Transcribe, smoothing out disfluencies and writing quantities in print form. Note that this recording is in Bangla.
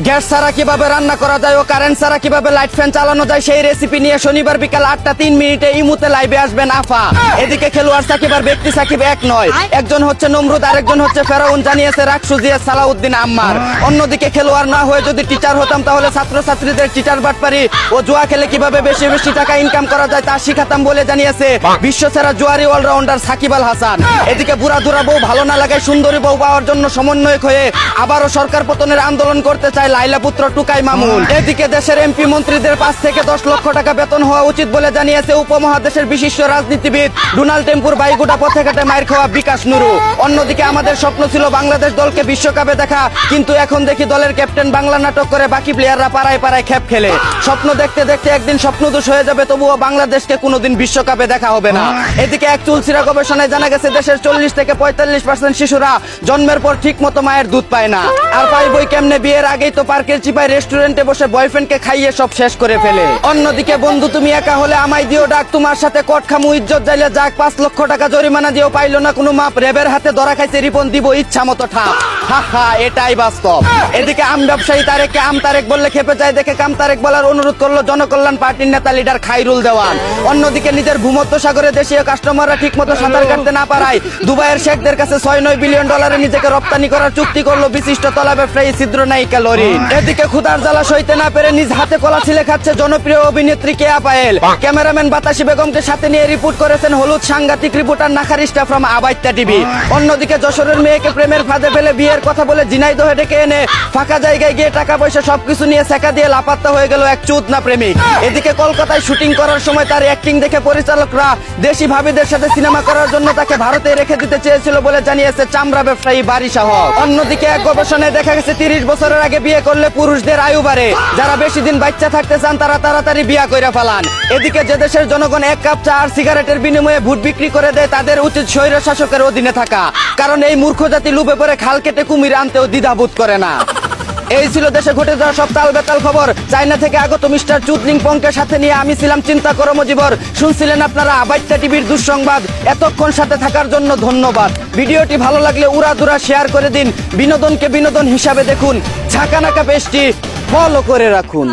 গ্যাস ছাড়া কিভাবে রান্না করা যায় ও কারেন্ট ছাড়া কিভাবে লাইট ফ্যান চালানো যায় সেই রেসিপি নিয়ে শনিবার বিকাল 8:03 ইমুতে লাইভে আসবেন আফা। এদিকে খেলোয়াড় সাকিব আর ব্যক্তি সাকিব এক নয়, একজন হচ্ছে নমরুদ আরেকজন হচ্ছে ফেরাউন, জানিয়েছে রাকসুজিয়া সালাউদ্দিন আম্মার। অন্যদিকে খেলোয়াড় না হয়ে যদি টিচার হতাম তাহলে ছাত্রছাত্রীদের টিচার বাটপারি ও জুয়া খেলে কিভাবে বেশি বেশি টাকা ইনকাম করা যায় তা শিখাতাম বলে জানিয়েছে বিশ্বসেরা জুয়ারি অলরাউন্ডার সাকিব আল হাসান। এদিকে বুড়াধুরা বউ ভালো না লাগায় সুন্দরী বউ পাওয়ার জন্য সমন্বয়ক হয়ে আবারও সরকার পতনের আন্দোলন করতে চায় লাইলা পুত্র টুকাই মামুন। এদিকে দেশের এমপি মন্ত্রীদের 5 থেকে 10 লক্ষ টাকা বেতন হওয়া উচিত বলে জানিয়েছে উপমহাদেশের বিশিষ্ট রাজনীতিবিদ ডোনাল্ড টেম্পুর বাইগুড়া পথে ঘাটে মায়ের খাওয়া বিকাশ নুরু। অন্যদিকে আমাদের স্বপ্ন ছিল বাংলাদেশ দলকে বিশ্বকাপে দেখা, কিন্তু এখন দেখি দলের ক্যাপ্টেন বাংলা নাটক করে বাকি প্লেয়াররা পাড়ায় পাড়ায় খেপ খেলে। স্বপ্ন দেখতে দেখতে একদিন স্বপ্নদোষ হয়ে যাবে, তবুও বাংলাদেশকে কোনোদিন বিশ্বকাপে দেখা হবে না। এদিকে এক চুলচিরা গবেষণায় জানা গেছে দেশের 40 থেকে 45% শিশুরা জন্মের পর ঠিক মতো মায়ের দুধ পায় না। আর পাইবই কেমনে, বিয়ের আগেই তো পার্কের চিপায় রেস্টুরেন্টে বসে বয়ফ্রেন্ডকে খাইয়ে সব শেষ করে ফেলে। অন্যদিকে বন্ধু তুমি একা হলে আমায় দিও ডাক, তোমার সাথে কট খামু ইজ্জত যাইলে যাক, 5 লক্ষ টাকা জরিমানা দিও পাইলো না কোনো মাপ, রেবের হাতে ধরা খাইছে রিপন দিব ইচ্ছা মতো ঠাপ। হা হা, এটাই বাস্তব। এদিকে আম ব্যবসায়ী তারেককে আম তারেক বললে খেপে যায় দেখে কাম তারেক বলার অনুরোধ করলো জনকল্যাণ পার্টির নেতা লিডার খাইরুল দেওয়ান। অন্যদিকে নিজের ভূমধ্য সাগরে দেশীয় কাস্টমাররা ঠিক মতো সাঁতার কাটতে না পারায় দুবাইয়ের শেখদের কাছে $6-9 বিলিয়ন নিজেকে রপ্তানি করার চুক্তি করলো বিশিষ্ট তলা ব্যবসায়ী ছিদ্র নায়িকা লরিন। এদিকে ক্ষুধার জ্বালা সইতে না পেরে নিজ হাতে কলা ছিলে খাচ্ছে জনপ্রিয় অভিনেত্রী কেয়া পায়েল। ক্যামেরাম্যান বাতাসি বেগমকে সাথে নিয়ে রিপোর্ট করেছেন হলুদ সাংঘাতিক রিপোর্টার নাখারিস্টা ফ্রম আবাইত্যা টিভি। অন্যদিকে যশোরের মেয়েকে প্রেমের ফাঁদে ফেলে বিয়ের কথা বলে ঝিনাইদহে ডেকে এনে ফাঁকা জায়গায় গিয়ে টাকা পয়সা সবকিছু নিয়ে সেকা দিয়ে লাপাত্তা হয়ে গেল এক চুদনা প্রেমিক। এদিকে কলকাতায় শুটিং করার সময় তার অ্যাক্টিং দেখে পরিচালকরা দেশি ভাবিদের সাথে সিনেমা করার জন্য তাকে ভারতে রেখে দিতে চেয়েছিল বলে জানিয়েছে চামড়া ব্যবসায়ী বারিশা হক। অন্যদিকে এক গবেষণায় দেখা গেছে 30 বছরের আগে বিয়ে করলে পুরুষদের আয়ু বাড়ে, যারা বেশি দিন বাচ্চা থাকতে চান তারা তাড়াতাড়ি বিয়া কইরা ফেলান। এদিকে যে দেশের জনগণ 1 কাপ চা আর সিগারেটের বিনিময়ে ভোট বিক্রি করে দেয় তাদের উচিত স্বৈর শাসকের অধীনে থাকা, কারণ এই মূর্খ জাতি লুপে পড়ে খাল কেটে কুমির আনতেও দ্বিধাবোধ করে না। এই ছিল দেশে ঘটে যাওয়া সব তাল বেতাল খবর। চায়না থেকে আগত মিস্টার চুদলিং পংকে সাথে নিয়ে আমি ছিলাম চিন্তা করো মজিবর। শুনছিলেন আপনারা আবাইত্যা টিভির দুঃসংবাদ। এতক্ষণ সাথে থাকার জন্য ধন্যবাদ। ভিডিওটি ভালো লাগলে উড়াধুরা শেয়ার করে দিন। বিনোদনকে বিনোদন হিসাবে দেখুন। ঝাঁকানাকা পেজটি ফলো করে রাখুন।